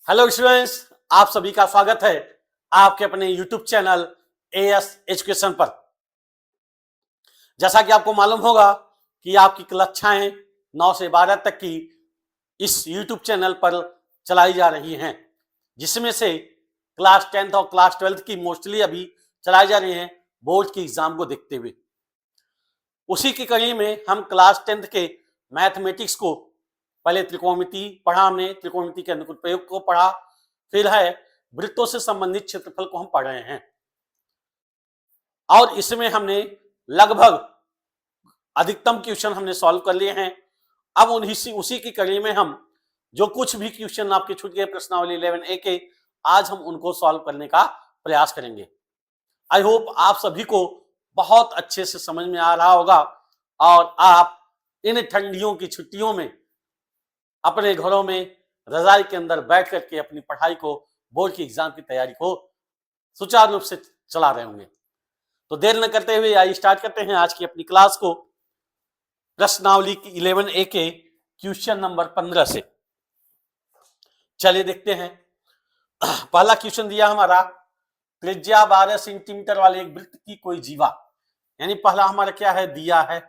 Hello students, आप सभी का स्वागत है आपके अपने यूट्यूब चैनल एएस एजुकेशन पर। जैसा कि आपको मालूम होगा कि आपकी कक्षाएं 9 से 12 तक की इस यूट्यूब चैनल पर चलाई जा रही हैं, जिसमें से क्लास 10th और क्लास 12th की मोस्टली अभी चलाई जा रही हैं बोर्ड की एग्जाम को देखते हुए। उसी की कड़ी में हम क्लास 10th के मैथमेटिक्स को पहले त्रिकोणमिति पढ़ा, हमने त्रिकोणमिति के अनुकूल प्रयोग को पढ़ा, फिर है वृत्तों से संबंधित क्षेत्रफल को हम पढ़ रहे हैं और इसमें हमने लगभग अधिकतम क्वेश्चन हमने सॉल्व कर लिए हैं। अब उसी की कड़ी में हम जो कुछ भी क्वेश्चन आपके छूट गए प्रश्नावली 11A के, आज हम उनको सॉल्व करने का प्रयास करेंगे। आई होप आप सभी को बहुत अच्छे से समझ में आ रहा होगा और आप इन ठंडियों की छुट्टियों में अपने घरों में रजाई के अंदर बैठ करके अपनी पढ़ाई को, बोर्ड की एग्जाम की तैयारी को सुचारू रूप से चला रहे होंगे। तो देर न करते हुए आइए स्टार्ट करते हैं आज की अपनी क्लास को प्रश्नावली की 11A के क्वेश्चन नंबर 15 से। चलिए देखते हैं। पहला क्वेश्चन दिया हमारा, त्रिज्या 12 सेंटीमीटर वाले एक वृत्त की कोई जीवा, यानी पहला हमारा क्या है, दिया है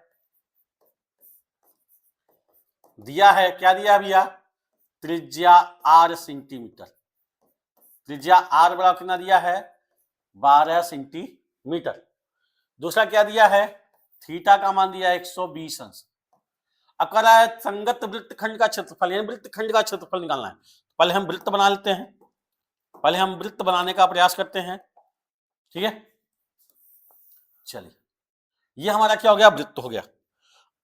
क्या दिया भैया, त्रिज्या r सेंटीमीटर। त्रिज्या r बराबर कितना दिया है, 12 सेंटीमीटर। दूसरा क्या दिया है, थीटा का मान दिया 120 अंश। अब कह रहा है संगत वृत्तखंड का क्षेत्रफल, यानी वृत्तखंड का क्षेत्रफल निकालना है। पहले हम वृत्त बना लेते हैं, पहले हम वृत्त बनाने का प्रयास करते हैं, ठीक है। चलिए, ये हमारा क्या हो गया, वृत्त हो गया।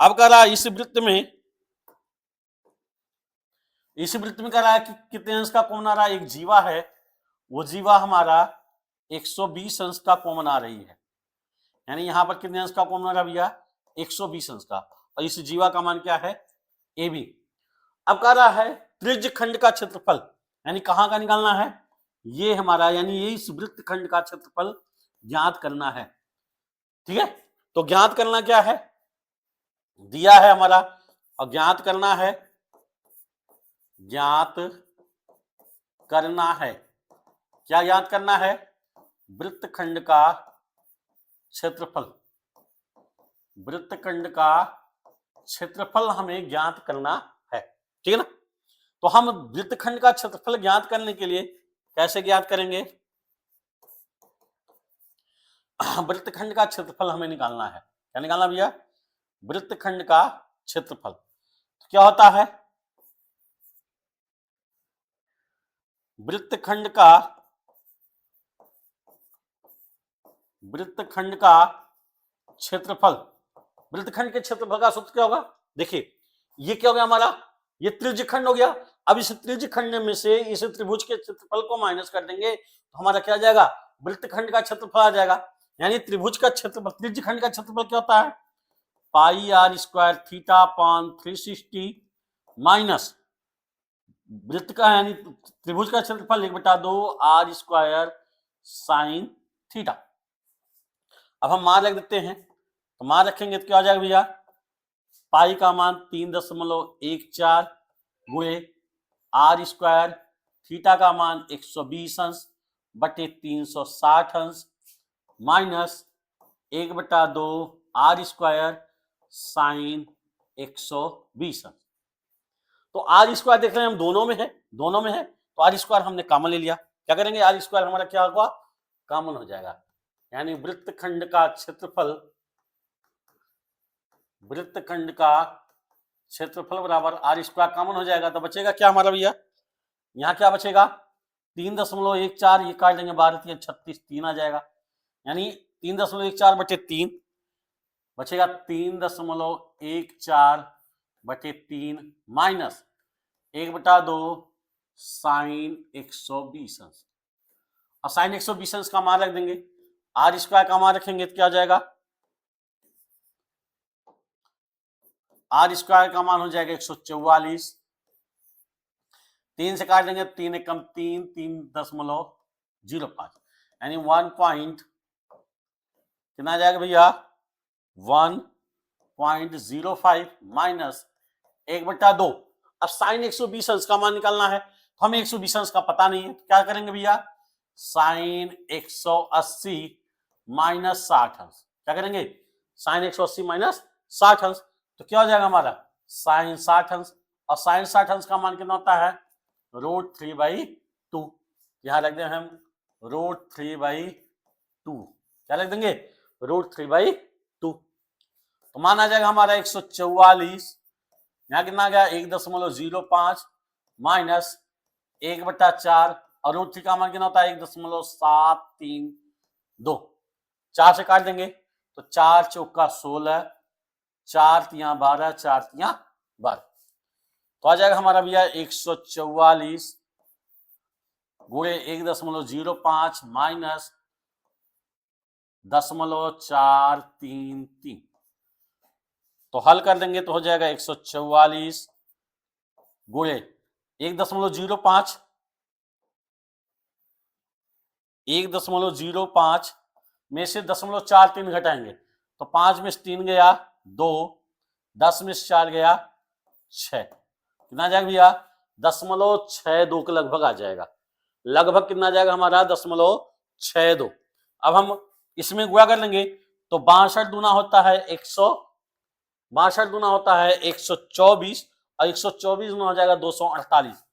अब कह रहा है इस वृत्त में कह रहा है कि कितने अंश का कॉमन आ रहा है, एक जीवा है, वो जीवा हमारा 120 अंश का कॉमन आ रही है, यानी यहां पर कितने अंश का कॉमन आ रहा है भैया, 120 अंश का। और इस जीवा का मान क्या है, ए बी। अब कह रहा है त्रिज्य खंड का क्षेत्रफल, यानी कहां का निकालना है, ये हमारा, यानी ये इस वृत्त खंड का क्षेत्रफल ज्ञात करना है, ठीक है। तो ज्ञात करना क्या है, दिया है हमारा, और ज्ञात करना है क्या ज्ञात करना है, वृत्तखंड का क्षेत्रफल हमें ज्ञात करना है, ठीक है ना। तो हम वृत्तखंड का क्षेत्रफल ज्ञात करने के लिए कैसे ज्ञात करेंगे, वृत्तखंड का क्षेत्रफल हमें निकालना है। क्या निकालना भैया, वृत्तखंड का क्षेत्रफल। तो क्या होता है, वृत्तखंड का क्षेत्रफल, वृत्तखंड के क्षेत्रफल का सूत्र क्या होगा, देखिए ये क्या हो गया हमारा, ये त्रिज्य खंड हो गया। अब इस त्रिज्य खंड में से इस त्रिभुज के क्षेत्रफल को माइनस कर देंगे तो हमारा क्या आ जाएगा, वृत्तखंड का क्षेत्रफल आ जाएगा। यानी त्रिभुज का क्षेत्रफल, त्रिज्य खंड का क्षेत्रफल क्या होता है, pi r square theta upon 360 minus वृत्त का, यानी त्रिभुज का क्षेत्रफल 1/2 आर स्क्वायर साइन थीटा। अब हम मान रख देते हैं, तो मान रखेंगे तो क्या हो जाएगा भैया, पाई का मान 3.14 गुणे आर स्क्वायर, थीटा का मान 120 अंश बटे 360 अंश माइनस 1/2 आर स्क्वायर साइन 120 अंश। तो आर स्क्वायर देख रहे हैं हम दोनों में है, तो आर स्क्वायर हमने कॉमन ले लिया। क्या करेंगे, आर स्क्वायर हमारा क्या होगा, कॉमन हो जाएगा। यानी वृत्तखंड का क्षेत्रफल बराबर आर स्क्वायर कॉमन हो जाएगा। तो बचेगा क्या हमारा भैया, यहाँ क्या बचेगा, 3.14, ये काट देंगे 12 36, 3 आ जाएगा। यानी 3.14 बटे 3 बचेगा 3.14 बटे 3 माइनस 1/2 साइन 120 अंश। और साइन 120 अंश का मान रख देंगे, आर स्क्वायर का मान रखेंगे तो क्या हो जाएगा, आर स्क्वायर का मान हो जाएगा 144, 3 से काट देंगे 3 एकम 3, 3.05, यानी 1 पॉइंट कितना आ जाएगा भैया, 1.05 माइनस 1/2। अब साइन 120 अंश का मान निकालना है, तो हमें 120 अंश का पता नहीं है, तो क्या करेंगे भैया, साइन 180 माइनस 60 अंश। क्या करेंगे, साइन 180 माइनस 60 अंश। तो क्या हो जाएगा हमारा, साइन 60 अंश। और साइन 60 अंश का मान कितना होता है, √3/2। यहां रख दें हम √3/2। क्या रख देंगे, √3/2। तो मान आ जाएगा हमारा 144। यहाँ कितना आ गया, 1.05 माइनस 1/4, और √3 का मान कितना होता है, 1.732। 4 से काट देंगे तो 4 चौका 16, 4 तिया 12, 4 तिया 12। तो आ जाएगा हमारा भैया 144 गुणे 1.05 माइनस 0.433। तो हल कर देंगे तो हो जाएगा 144 गुणे 1.05, 1.05 में से 0.43 घटाएंगे तो 5 में से 3 गया 2, 10 में से 4 गया 6। कितना जाएगा भैया, 0.62 के लगभग आ जाएगा। लगभग कितना जाएगा हमारा, 0.62। अब हम इसमें गुणा कर लेंगे तो 62 दूना होता है 162 दूना होता है 124, और 124 गुना हो जाएगा 248।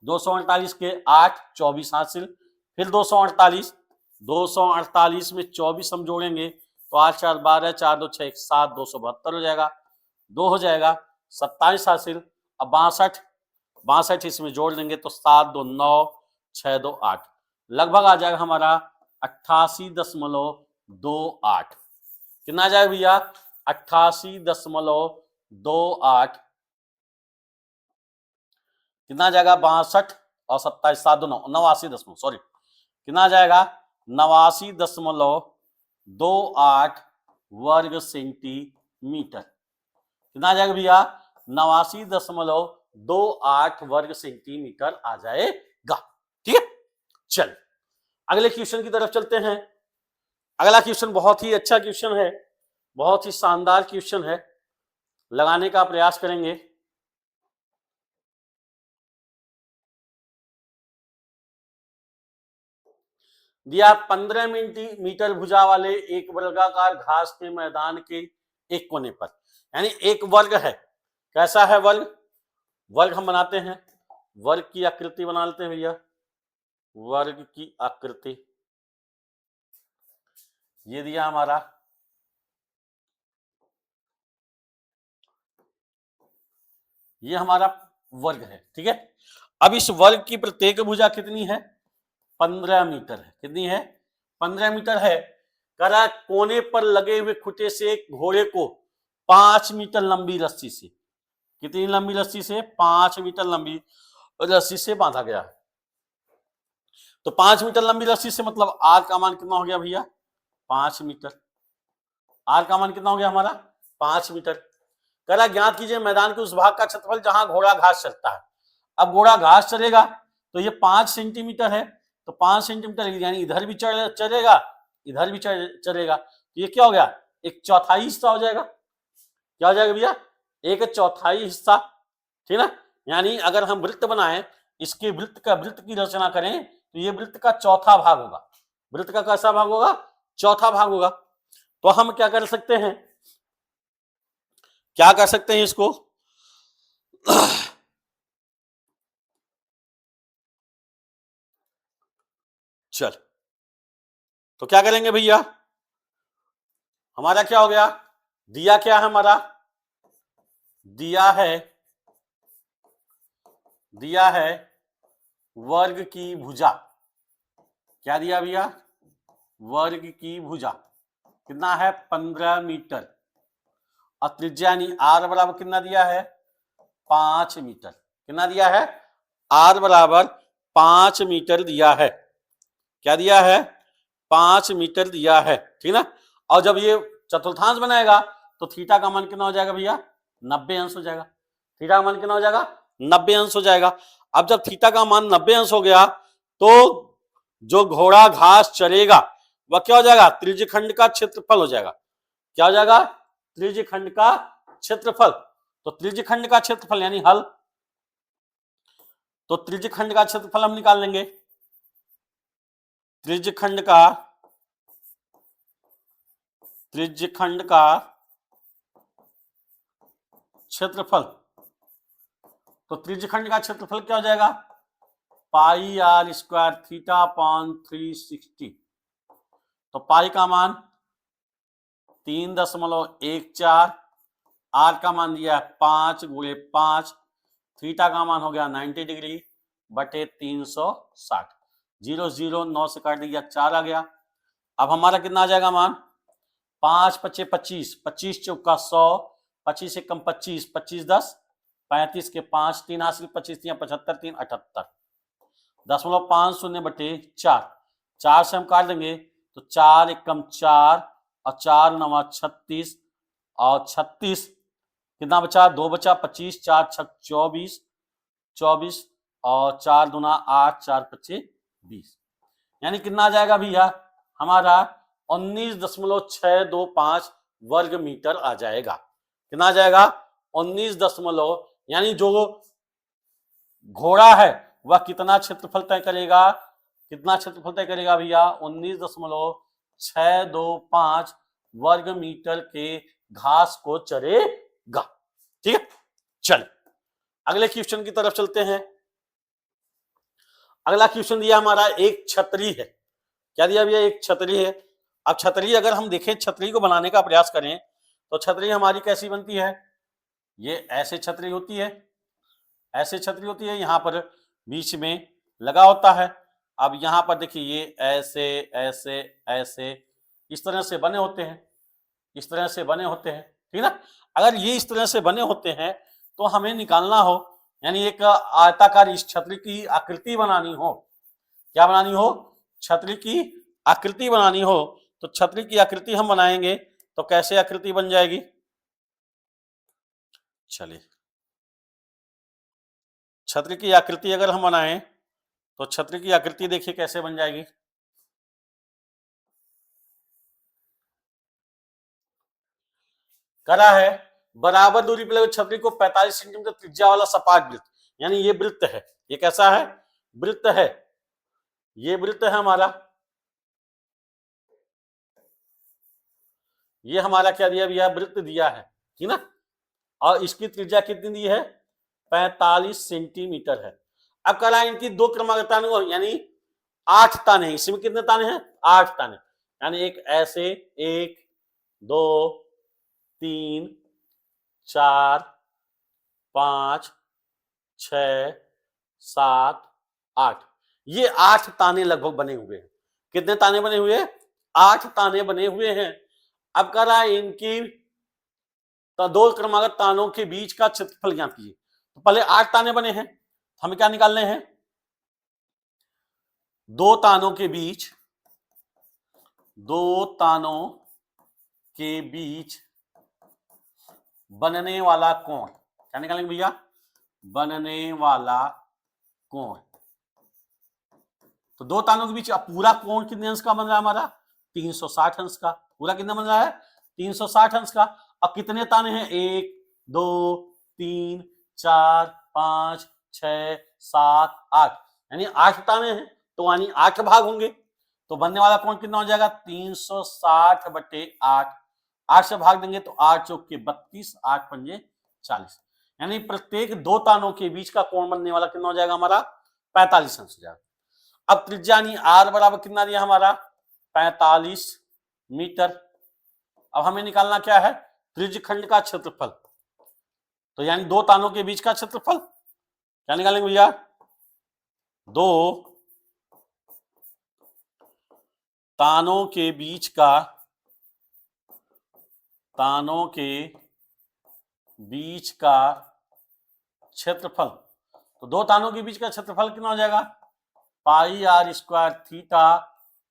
248 के 8, 24 हासिल, फिर 248, 248 में 24 हम जोड़ेंगे तो 8 4 12, 4 2 6 7, 272 हो जाएगा। 2 हो जाएगा 27 हासिल। अब 62 इसमें जोड़ देंगे तो 7 2 9, 6 2 8, लगभग आ जाएगा हमारा 88.28। कितना आ जाएगा भैया, 88.28। कितना आ जाएगा, 62 और 27, 7 2 9, 89 सॉरी, कितना आ जाएगा, 89.28 वर्ग सेंटीमीटर। कितना आ जाएगा भैया, 89.28 वर्ग सेंटीमीटर आ जाएगा। ठीक है, चल अगले क्वेश्चन की तरफ चलते हैं। अगला क्वेश्चन बहुत ही अच्छा क्वेश्चन है, बहुत ही शानदार क्वेश्चन है, लगाने का प्रयास करेंगे। दिया 15 मीटर भुजा वाले एक वर्गाकार घास के मैदान के एक कोने पर, यानी एक वर्ग है। कैसा है वर्ग, वर्ग हम बनाते हैं, वर्ग की आकृति बना लेते हैं भैया। वर्ग की आकृति ये दिया हमारा, ये हमारा वर्ग है। ठीक है, अब इस वर्ग की प्रत्येक भुजा कितनी है, 15 मीटर है। कितनी है, 15 मीटर है। करा कोने पर लगे हुए खुटे से घोड़े को 5 मीटर लंबी रस्सी से, कितनी लंबी रस्सी से, 5 मीटर लंबी रस्सी से बांधा गया है। तो 5 मीटर लंबी रस्सी से मतलब आर का मान कितना हो गया भैया, 5 मीटर। आर का मान कितना हो गया हमारा, 5 मीटर। करा ज्ञात कीजिए मैदान के उस भाग का क्षेत्रफल जहां घोड़ा घास चरता है। अब घोड़ा घास चरेगा तो ये 5 सेंटीमीटर है, तो 5 सेंटीमीटर यानी इधर भी चरेगा, इधर भी चरेगा, तो ये क्या हो गया, 1/4 हिस्सा हो जाएगा। क्या हो जाएगा भैया, 1/4 हिस्सा। ठीक ना, यानी अगर हम वृत्त बनाए, इसके वृत्त की रचना करें तो ये वृत्त का चौथा भाग होगा। वृत्त का कैसा भाग होगा, चौथा भाग होगा। तो हम क्या कर सकते हैं, क्या कर सकते हैं इसको चल तो क्या करेंगे भैया, हमारा क्या हो गया, दिया क्या है हमारा, दिया है वर्ग की भुजा। क्या दिया भैया, वर्ग की भुजा कितना है, 15 मीटर। और त्रिज्या यानी आर बराबर कितना दिया है, 5 मीटर। कितना दिया है, आर बराबर 5 मीटर दिया है। क्या दिया है, 5 मीटर दिया है। ठीक ना, और जब ये चतुर्थांश बनाएगा तो थीटा का मान कितना हो जाएगा भैया, 90 अंश हो जाएगा। थीटा का मान कितना हो जाएगा, 90 अंश हो जाएगा। अब जब थीटा का मान 90 अंश हो गया तो जो घोड़ा घास चरेगा वह क्या हो जाएगा, त्रिज्यखंड का क्षेत्रफल हो जाएगा। क्या हो जाएगा, त्रिज्यखंड का क्षेत्रफल। तो त्रिज्यखंड का क्षेत्रफल यानी हल, तो त्रिज्यखंड का क्षेत्रफल हम निकाल लेंगे। त्रिज्यखंड का क्षेत्रफल, तो त्रिज्यखंड का क्षेत्रफल क्या हो जाएगा, पाई आर स्क्वायर थीटा अपॉन 360। तो पाई का मान 3.14, आर का मान दिया है 5 गुणे 5, थीटा का मान हो गया 90 डिग्री बटे 360। 0 0 9 से काट दिया 4 आ गया। अब हमारा कितना आ जाएगा मान, 5 पचे 25, 25 चौका 100, 25 से कम 25, 25 10 35 के 5 3 हासिल, 25 3 75 3 78, 0.50 बटे 4, 4 से हम काट देंगे तो 4 एक कम 4 और 4 9 36 और 36 कितना बचा, 2 बचा, 25 4 6 24 24 और 4 दूना 8 4 पच्चे 20, यानी कितना आ जाएगा भैया हमारा 19.625 वर्ग मीटर आ जाएगा। कितना आ जाएगा 19 यानी जो घोड़ा है वह कितना क्षेत्रफल तय करेगा, कितना क्षेत्रफल तय करेगा भैया 19.625 वर्ग मीटर के घास को चरेगा। ठीक है, चल अगले क्वेश्चन की तरफ चलते हैं। अगला क्वेश्चन दिया हमारा एक छतरी है। क्या दिया भैया, एक छतरी है। अब छतरी अगर हम देखें, छतरी को बनाने का प्रयास करें तो छतरी हमारी कैसी बनती है, ये ऐसे छतरी होती है, ऐसे छतरी होती है, यहां पर बीच में लगा होता है। अब यहां पर देखिए ये ऐसे ऐसे ऐसे इस तरह से बने होते हैं, इस तरह से बने होते हैं, ठीक ना। अगर ये इस तरह से बने होते हैं तो हमें निकालना हो, यानी एक आयताकार इस छतरी की आकृति बनानी हो, क्या बनानी हो, छतरी की आकृति बनानी हो, तो छतरी की आकृति हम बनाएंगे तो कैसे आकृति बन जाएगी, चलिए छतरी की आकृति अगर हम बनाएं तो छतरी की आकृति देखिए कैसे बन जाएगी। करा है बराबर दूरी पर लगे छतरी को 45 सेंटीमीटर त्रिज्या वाला सपाट वृत्त, यानी ये वृत्त है, ये कैसा है, वृत्त है, ये वृत्त है हमारा, ये हमारा क्या दिया भैया, वृत्त दिया है, ठीक ना। और इसकी त्रिज्या कितनी दी है, 45 सेंटीमीटर है। अब करा इनकी दो क्रमागत ताने, यानी 8 ताने, इसमें कितने ताने हैं, 8 ताने, यानी एक ऐसे 1 2 3 4 5 6 7 8, ये 8 ताने लगभग बने हुए हैं। कितने ताने बने हुए, 8 ताने बने हुए हैं। अब करा इनकी तो दो क्रमागत तानों के बीच का क्षेत्रफल ज्ञात कीजिए। तो पहले 8 ताने बने हैं, हमें क्या निकालने हैं, दो तानों के बीच, दो तानों के बीच बनने वाला कोण, क्या निकालेंगे भैया, बनने वाला कोण। तो दो तानों के बीच अब पूरा कोण कितने अंश का बन रहा है हमारा, 360 अंश का, पूरा कितना बन रहा है, 360 अंश का। अब कितने ताने हैं, 1 2 3 4 5 6 7 8, यानी 8 ताने हैं, तो यानी 8 भाग होंगे, तो बनने वाला कोण कितना हो जाएगा, 360 बटे 8, 8 से भाग देंगे तो 8 चौक के 32, 8 पंजे 40, यानी प्रत्येक दो तानों के बीच का कोण बनने वाला कितना हो जाएगा हमारा, 45 अंश हो जाएगा। अब त्रिज्या आर बराबर कितना दिया हमारा, 45 मीटर। अब हमें निकालना क्या है, त्रिज्यखंड का क्षेत्रफल, तो यानी दो तानों के बीच का क्षेत्रफल, क्या निकालेंगे भैया, दो तानों के बीच का, तानों के बीच का क्षेत्रफल, तो दो तानों के बीच का क्षेत्रफल कितना हो जाएगा, पाई आर स्क्वायर थीटा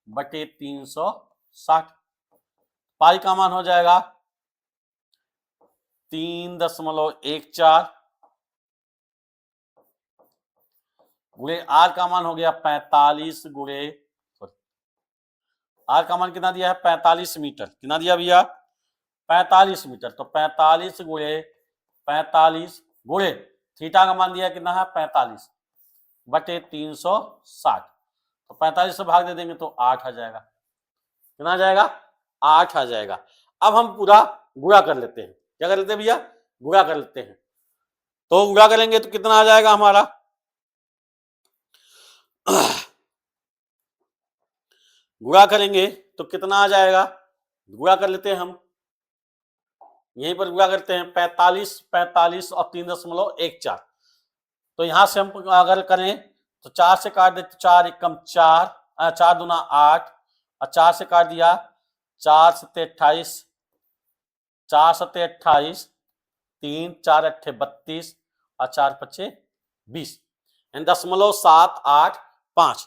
बटे 360, पाई का मान हो जाएगा 3.14 गुणे आर का मान हो गया 45 गुणे, आर का मान कितना दिया है 45 मीटर, कितना दिया भैया 45 मीटर, तो 45 गुणे थीटा का मान दिया कितना है 45, बटे 360, तो 45 से भाग दे देंगे तो 8 आ जाएगा। कितना आ जाएगा? 8 आ जाएगा। अब हम पूरा गुणा कर लेते हैं। क्या कर लेते हैं भैया? गुणा कर लेते हैं। तो गुणा करेंगे तो कितना आ जाएगा हमारा? गुणा करेंगे तो कितना आ जाएगा? गुणा कर लेते हैं हम, यहीं पर गुणा करते हैं। 45 45 और 3.14, तो यहां से हम अगर करें तो 4 से काट दे तो 4 एकम 4, 4 दूना 8, और 4 से काट दिया, 4 सत्ते 28, 4 सत्ते 28, 3 4 अट्ठे 32, और 4 पच्चे 20, 0.785।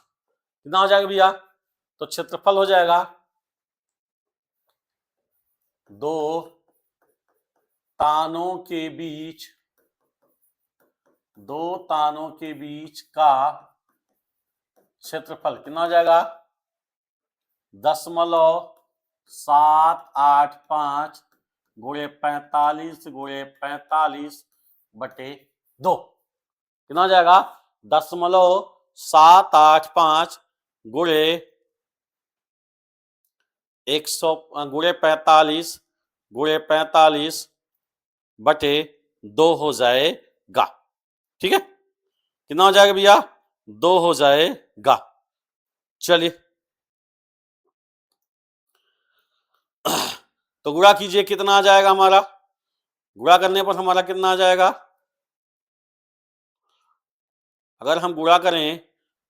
कितना हो जाएगा भैया? तो क्षेत्रफल हो जाएगा 2 तानों के बीच, 2 तानों के बीच का क्षेत्रफल कितना हो जाएगा? 0.785 गुणे 45 गुणे 45 बटे 2। कितना हो जाएगा? 0.785 गुणे 100 गुणे 45 गुणे 45 बटे 2 हो जाएगा। ठीक है, कितना हो जाएगा भैया? 2 हो जाएगा। चलिए तो गुणा कीजिए, कितना आ जाएगा हमारा? गुणा करने पर हमारा कितना आ जाएगा? अगर हम गुणा करें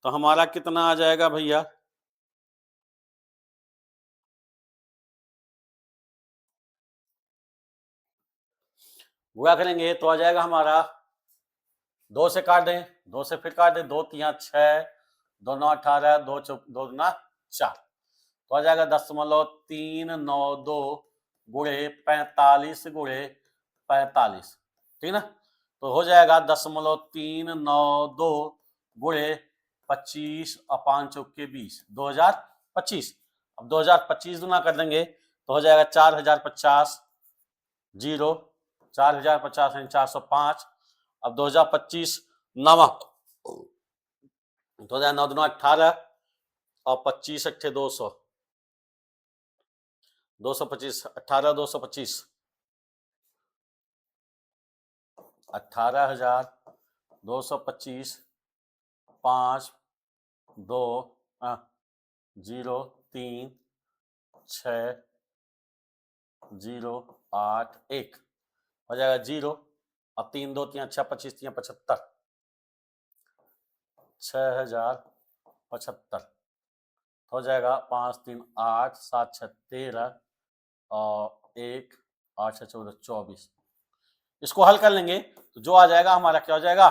तो हमारा कितना आ जाएगा भैया? गुणा करेंगे तो आ जाएगा हमारा, 2 से काट दें, 2 से फिर काट दें, 2 3 6, 2 9 18, 2 2 4, तो आ जाएगा 0.392 गुणे 45 गुणे 45। ठीक ना, तो हो जाएगा 0.392 गुणे 25 और 5 चौके 20, 2025। अब 2025 गुना कर देंगे तो हो जाएगा 4050, 0 4050 यानी 405। अब 2025 नवा तो 9 2 18 और 25 अट्ठे 200, 225 18 225 18,225 5 2 0 3 6 0 8 1 हो जाएगा 0 और 3 2 3 6 25 3 75, 6075 हो जाएगा। 5 3 8 7 6 13 और 1 8 6 14 24। इसको हल कर लेंगे तो जो आ जाएगा हमारा क्या हो जाएगा?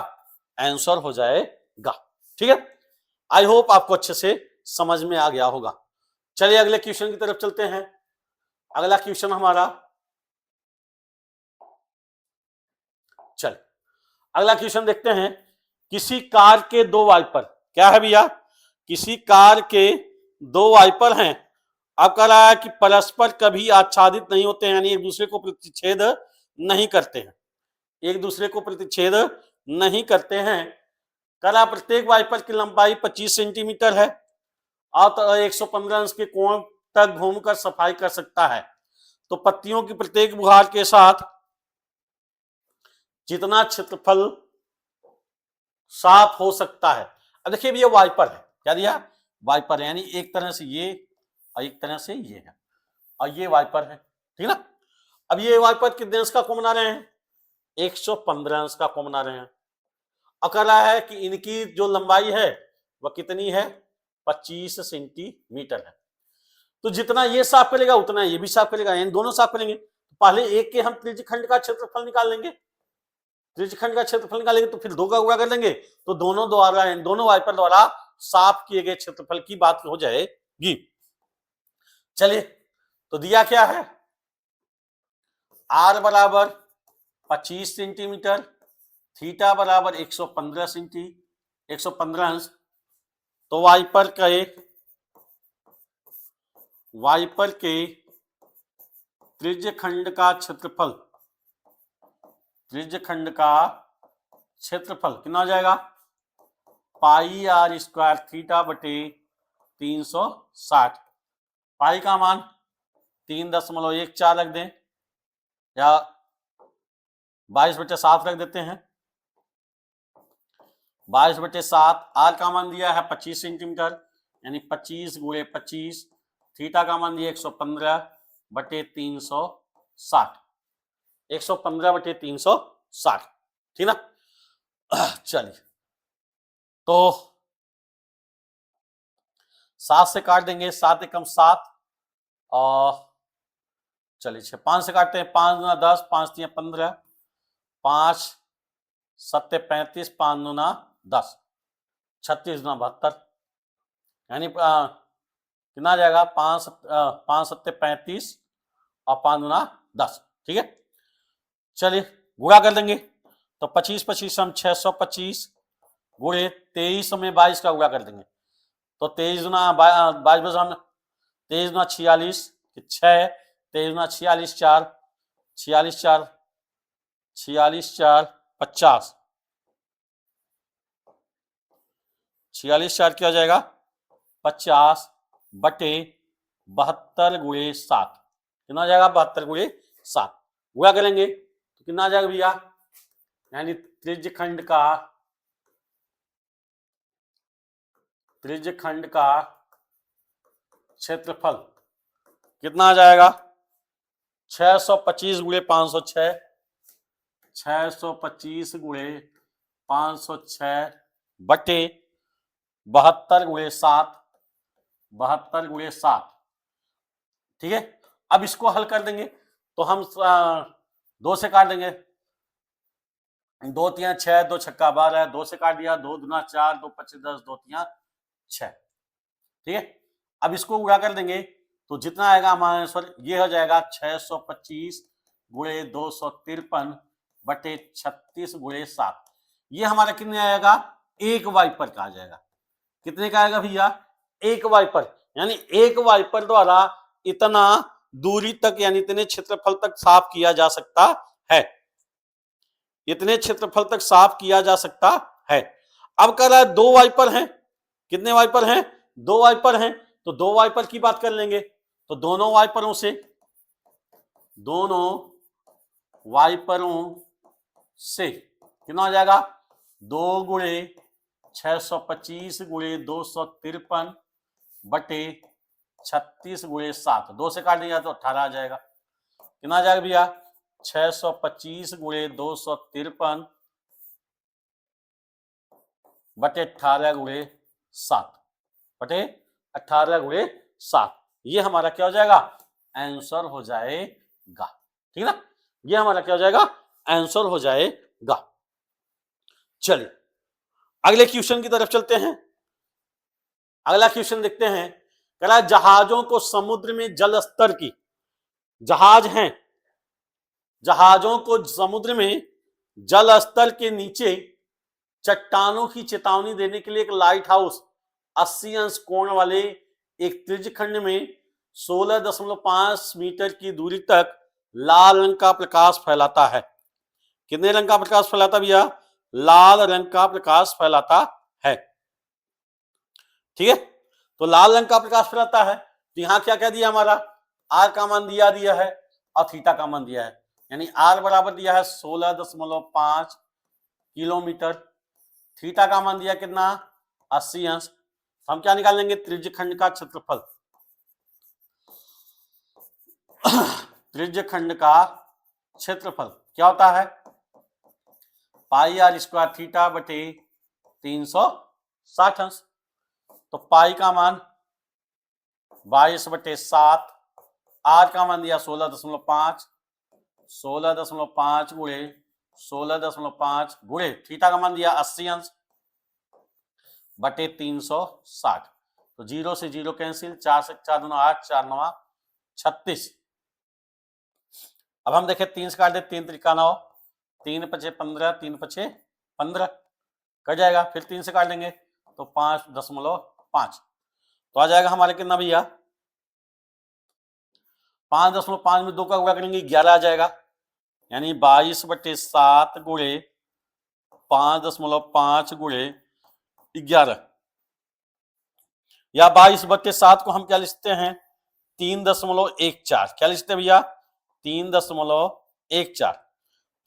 आंसर हो जाएगा। ठीक है, आई होप आपको अच्छे से समझ में आ गया होगा। चलिए अगले क्वेश्चन की तरफ चलते हैं। अगला क्वेश्चन हमारा, चल अगला क्वेश्चन देखते हैं। किसी कार के 2 वाइपर, क्या है भैया? किसी कार के 2 वाइपर हैं। अब कह रहा है कि परस्पर कभी आच्छादित नहीं होते हैं, यानी एक दूसरे को प्रतिच्छेद नहीं करते हैं, एक दूसरे को प्रतिच्छेद नहीं करते हैं। कह रहा प्रत्येक वाइपर की लंबाई 25 सेंटीमीटर है और 115 अंश के कोण तक घूमकर सफाई कर सकता है। तो पत्तियों की प्रत्येक बुहार के साथ जितना क्षेत्रफल साफ हो सकता है। अब देखिए भैया वाइपर है, क्या दिया? वाइपर है, यानी एक तरह से ये और एक तरह से ये है, और ये वाइपर है। ठीक ना, अब ये वाइपर कितने अंश का कोण बना रहे हैं? 115 अंश का कोण बना रहे हैं। और कह रहा है कि इनकी जो लंबाई है वह कितनी है? 25 सेंटीमीटर है। तो जितना ये साफ करेगा उतना ये भी साफ करेगा, यानी दोनों साफ करेंगे। पहले एक के हम त्रिज्यखंड का क्षेत्रफल निकाल लेंगे, त्रिज्यखंड का क्षेत्रफल निकालेंगे तो फिर 2 का गुणा कर देंगे, तो दोनों द्वारा दोनों वाइपर द्वारा साफ किए गए क्षेत्रफल की बात हो जाएगी। चलिए तो दिया क्या है? आर बराबर 25 सेंटीमीटर, थीटा बराबर 115 सेंटी 115 अंश। तो वाइपर के त्रिज्यखंड का क्षेत्रफल, त्रिज्यखंड का क्षेत्रफल कितना हो जाएगा? पाई आर स्क्वायर थीटा बटे 360। पाई का मान 3.14 रख दें या 22/7 रख देते हैं। 22/7। आर का मान दिया है 25 सेंटीमीटर, यानी 25 × 25। थीटा का मान दिया 115/360। 115/360, ठीक ना। चलिए, तो 7 से काट देंगे, 7 एकम 7 और चलिए 5 से काटते हैं। 5 दूना 10, 5 तिया 15, 5 7 35, 5 दूना 10, 36 दूना 72, यानी कितना आ जाएगा 5 7 35 और 5 दूना 10, ठीक है। चलिए गुणा कर देंगे, तो 25 25 हम 625 गुणे 23 में 22 का गुणा कर देंगे, तो 23 दूना 22 हम 23 दूना 46, 6, 23 दूना 46, 4, 46 4 46 4 50, 46 4 क्या हो जाएगा 50 बटे 72 × 7, कितना आ जाएगा 72 × 7। गुणा करेंगे तो कितना आ जाएगा भैया, यानी त्रिज्यखंड का क्षेत्रफल कितना आ जाएगा 625 × 506, 625 × 506 बटे 72 × 7, 72 × 7, ठीक है। अब इसको हल कर देंगे तो हम 2 से काट देंगे, 2 तिया 6, 2 छक्का 12, 2 से काट दिया, 2 दूना 4, 2 25 10, 2 तिया 6, ठीक है। अब इसको गुणा कर देंगे तो जितना आएगा हमारा आंसर ये हो जाएगा 625 × 253 बटे 36 × 7। ये हमारा कितने आएगा, एक वाइपर का आ जाएगा। कितने का आएगा भैया, एक वाइपर, यानी एक वाइपर द्वारा इतना दूरी तक, यानी इतने क्षेत्रफल तक साफ किया जा सकता है, इतने क्षेत्रफल तक साफ किया जा सकता है। अब कह रहा है 2 वाइपर हैं, कितने वाइपर हैं, 2 वाइपर हैं, तो 2 वाइपर की बात कर लेंगे, तो दोनों वाइपरों से कितना हो जाएगा 2 × 625 × 253 बटे 36 × 7, 2 से काट दिया तो 18 आ जाएगा। कितना आ जाएगा भैया 625 × 253 बटे 18 × 7 बटे 18 × 7, ये हमारा क्या हो जाएगा, आंसर हो जाएगा, ठीक ना। ये हमारा क्या हो जाएगा, आंसर हो जाएगा। चलिए अगले क्वेश्चन की तरफ चलते हैं। अगला क्वेश्चन देखते हैं, कह रहा है जहाजों को समुद्र में जल स्तर की, जहाज हैं, जहाजों को समुद्र में जल स्तर के नीचे चट्टानों की चेतावनी देने के लिए एक लाइट हाउस 80 अंश कोण वाले एक त्रिज्यखंड में 16.5 मीटर की दूरी तक लाल रंग का प्रकाश फैलाता है। कितने रंग का प्रकाश फैलाता भैया, लाल रंग का प्रकाश फैलाता है, ठीक है। तो लाल रंग का प्रकाश फैलाता है, तो यहां क्या क्या दिया हमारा, आर का मान दिया है और थीटा का मान दिया है, यानी आर बराबर दिया है 16.5 किलोमीटर, थीटा का मान दिया कितना 80 अंश। हम क्या निकालेंगे, त्रिज्यखंड का क्षेत्रफल, त्रिज्यखंड का क्षेत्रफल क्या होता है, पाई आर स्क्वायर थीटा बटे 360 अंश। तो पाई का मान 22/7, आर का मान दिया 16.5, 16.5 गुणे 16.5 गुणे थीटा का मान दिया 80 अंश बटे 360, तो 0 से 0 कैंसिल, 4 से 4 दूना 8, 4 9 36। अब हम देखें 3 से काट दे, 3 त्रिका 9, 3 पचे 15, 3 पचे 15 कट जाएगा, फिर 3 से काट लेंगे तो 5.5, तो आ जाएगा हमारे कितना भैया 5.5 में 2 का गुणा करेंगे 11 आ जाएगा, यानी 22/7 गुणे 5.5 गुणे 11 या 22/7 को हम क्या लिखते हैं 3.14। क्या लिखते हैं भैया 3.14।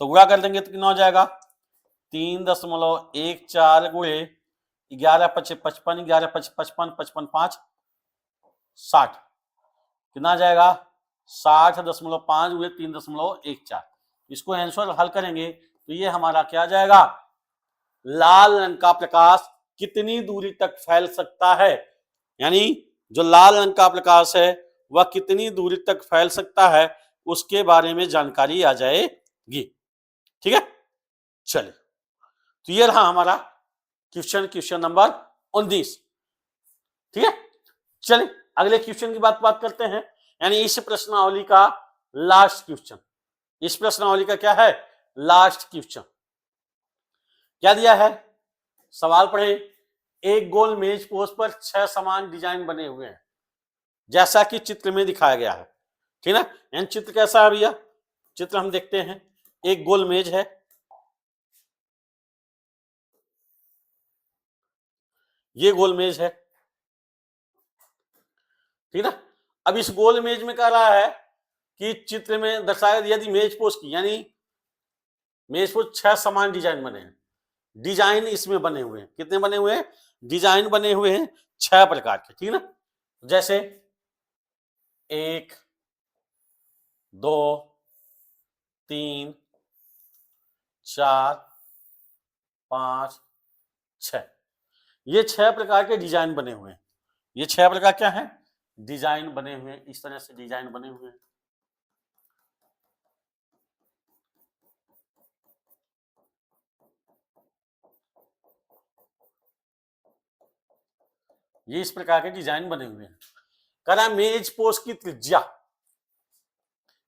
तो गुणा कर देंगे तो कितना हो जाएगा 3.14 गुणे 11 × 5 = 55, 11 × 5 = 55, 55 5 60। कितना आ जाएगा 60.5 हुए 3.14। इसको आंसर हल करेंगे तो ये हमारा क्या आ जाएगा लाल रंग का प्रकाश कितनी दूरी तक फैल सकता है, यानी जो लाल रंग का प्रकाश है वह कितनी दूरी तक फैल सकता है उसके बारे में जानकारी आ जाएगी। ठीक है, चलिए तो ये रहा हमारा क्वेश्चन नंबर 19। ठीक है, चलिए अगले क्वेश्चन की बात करते हैं, यानी इस प्रश्नावली का लास्ट क्वेश्चन। इस प्रश्नावली का क्या है लास्ट क्वेश्चन। क्या दिया है सवाल पढ़े, एक गोल मेज पोस्ट पर 6 समान डिजाइन बने हुए हैं जैसा कि चित्र में दिखाया गया है। ठीक है ना, यानी चित्र कैसा है भैया, चित्र हम देखते हैं, एक गोल मेज है, ये गोल मेज है। ठीक है ना, अब इस गोल मेज में कह रहा है कि चित्र में दर्शाया यदि मेज पोस्ट की, यानी मेज पोस्ट 6 समान डिजाइन बने हैं, डिजाइन इसमें बने हुए हैं, कितने बने हुए हैं डिजाइन बने हुए हैं 6 प्रकार के। ठीक है ना, जैसे 1 2 3 4 5 6, ये 6 प्रकार के डिजाइन बने हुए हैं। ये 6 प्रकार क्या है डिजाइन बने हुए हैं, इस तरह से डिजाइन बने हुए हैं। ये इस प्रकार के डिजाइन बने हुए हैं। कह रहा है मेज पोस्ट की त्रिज्या,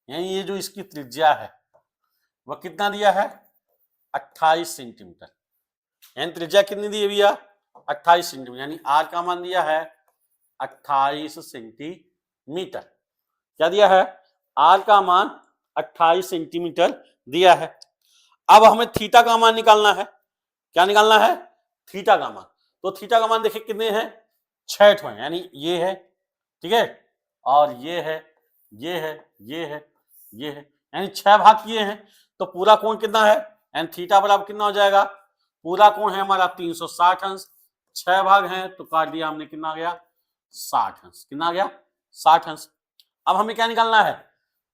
यानी ये जो इसकी त्रिज्या है वह कितना दिया है 28 सेंटीमीटर, यानी त्रिज्या कितनी दी है भैया 28 सेंटीमीटर, यानी आर का मान दिया है 28 सेंटीमीटर। क्या दिया है आर का मान 28 सेंटीमीटर दिया है। अब हमें थीटा का मान निकालना है। क्या निकालना है थीटा का मान। तो थीटा का मान देखिए कितने हैं 6 ठो है, यानी ये है, ठीक है, और ये है, ये है, ये है, ये है, यानी 6 भाग किए हैं। तो पूरा कोण कितना है, यानी थीटा बराबर कितना हो जाएगा, पूरा कोण है हमारा 360 अंश, 6 भाग हैं तो काट दिया हमने, कितना आ गया 60 अंश, कितना आ गया 60 अंश। अब हमें क्या निकालना है,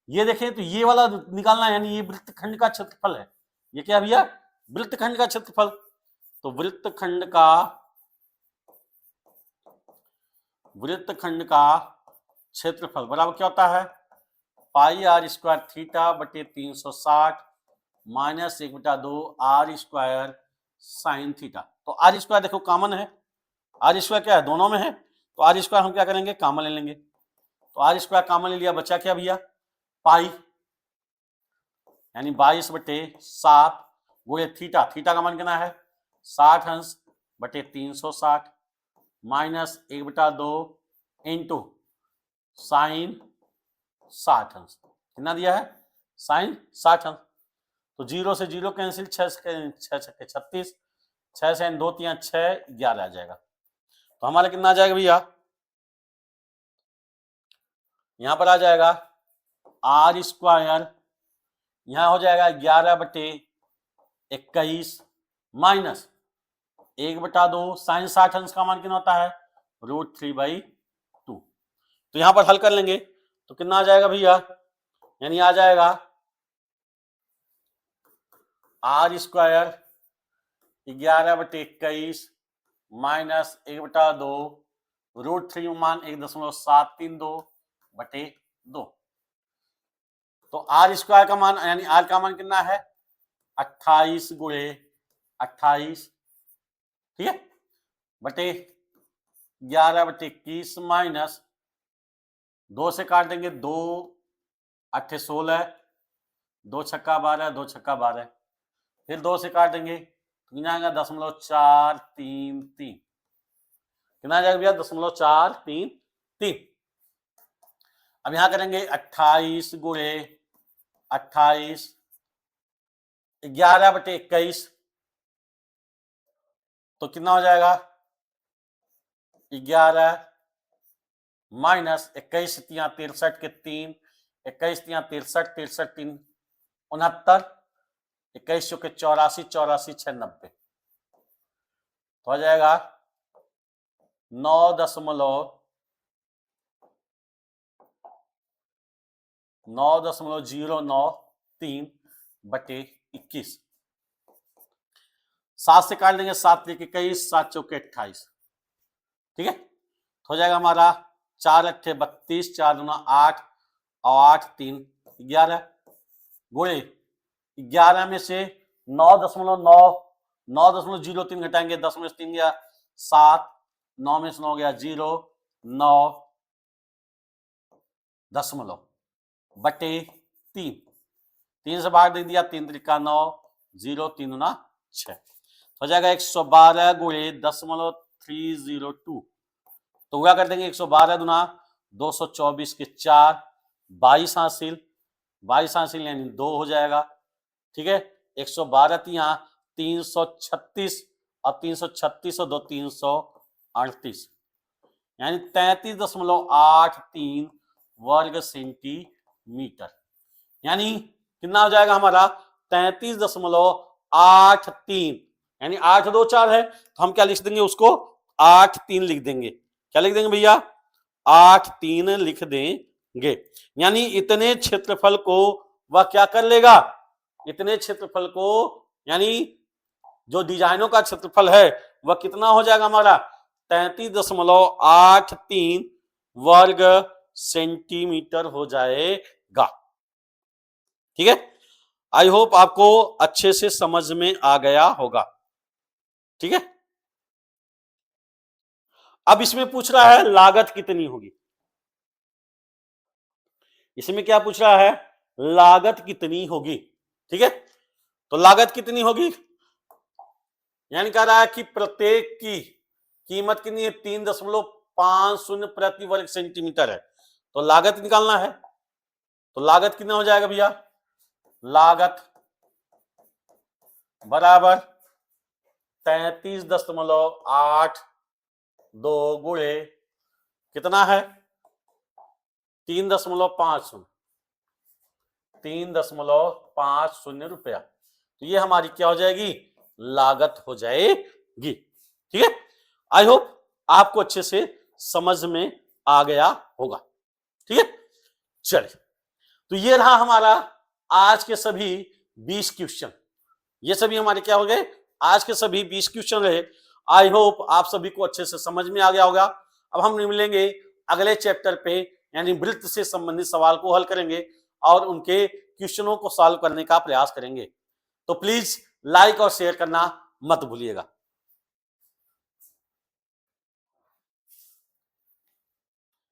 ये देखें तो ये वाला निकालना है, यानी ये वृत्तखंड का क्षेत्रफल है। ये क्या भैया वृत्तखंड का क्षेत्रफल। तो वृत्तखंड का क्षेत्रफल बराबर क्या होता है पाई आर स्क्वायर थीटा बटे 360 minus 1/2 r square sine theta. तो आर स्क्वायर देखो कॉमन है, आर स्क्वायर क्या है दोनों में है, तो आर स्क्वायर हम क्या करेंगे कॉमन ले लेंगे। तो आर स्क्वायर कॉमन ले लिया, बचा क्या भैया पाई, यानी 22/7 गुणे थीटा, थीटा का मान कितना है 60 अंश बटे 360 माइनस 1/2 इंटू साइन 60 अंश, कितना दिया है साइन 60 अंश। तो 0 से 0 कैंसिल, 6 छक्के 36, 6 से 2 3 6 11 आ जाएगा। तो हमारा कितना आ जाएगा भैया, यहां पर आ जाएगा आर स्क्वायर, यहां हो जाएगा 11/21 माइनस 1/2 साइन 60 अंश का मान कितना होता है √3/2। तो यहां पर हल कर लेंगे तो कितना आ जाएगा भैया, यानी आ जाएगा आर स्क्वायर 11/21 माइनस 1/2 √3 मान 1.732/2। तो आर स्क्वायर का मान, यानी आर का मान कितना है 28 गुणे 28, ठीक है, बटे 11/21 माइनस 2 से काट देंगे, 2 8 16, 2 छक्का 12, 2 छक्का 12, फिर 2 से काट देंगे तो कितना आएगा 0.433, कितना आ जाएगा भैया 0.433। अब यहां करेंगे 28 गुणे 28 11/21, तो कितना हो जाएगा 11 माइनस 21 तिया 63 के 3, 21 तिया 63, 63 3 69, 21 के 84, 84 6 90, तो हो जाएगा 9.0993 बटे 21। 7 से काट देंगे, 7 लेके 21, 7 चौके 28, ठीक है। तो हो जाएगा हमारा 4 अट्ठे 32, 4 दूना 8 और 8 3 11 गुणे 11 में से 9.03 घटाएंगे, 10 में से 3 गया 7, 9 में से 9 गया 0, 9 दशमलव बटे 3, 3 से भाग दे दिया, 3 त्रिका 9, 0 3 गुना 6, हो जाएगा 112 गुणे 0.302, तो क्या कर देंगे 112 गुना 224 के 4, 22 हासिल, 22 हासिल यानी 2 हो जाएगा, ठीक है। 112 तिया 336 और 336 और 2 338 यानी 33.83 वर्ग सेंटीमीटर, यानी कितना हो जाएगा हमारा 33.83, यानी 8 2 4 है, तो हम क्या लिख देंगे उसको 8 3 लिख देंगे। क्या लिख देंगे भैया 8 3 लिख देंगे, यानी इतने क्षेत्रफल को वह क्या कर लेगा, इतने क्षेत्रफल को यानी जो डिजाइनों का क्षेत्रफल है वह कितना हो जाएगा हमारा 33.83 वर्ग सेंटीमीटर हो जाएगा, ठीक है। आई होप आपको अच्छे से समझ में आ गया होगा, ठीक है। अब इसमें पूछ रहा है लागत कितनी होगी, इसमें क्या पूछ रहा है लागत कितनी होगी, ठीक है। तो लागत कितनी होगी, यानी कह रहा है कि प्रत्येक की कीमत कितनी है 3.50 प्रति वर्ग सेंटीमीटर है, तो लागत निकालना है, तो लागत कितना हो जाएगा भैया, लागत बराबर 33.82 गुणे कितना है 3.50 रुपया, तो ये हमारी क्या हो जाएगी लागत हो जाएगी, ठीक है। आई होप आपको अच्छे से समझ में आ गया होगा, ठीक है। चलिए, तो ये रहा हमारा आज के सभी 20 क्वेश्चन, ये सभी हमारे क्या हो गए आज के सभी 20 क्वेश्चन रहे। आई होप आप सभी को अच्छे से समझ में आ गया होगा। अब हम मिलेंगे अगले चैप्टर पे, यानी वृत्त से संबंधित सवाल को हल करेंगे और उनके क्वेश्चनों को सॉल्व करने का प्रयास करेंगे। तो प्लीज लाइक और शेयर करना मत भूलिएगा।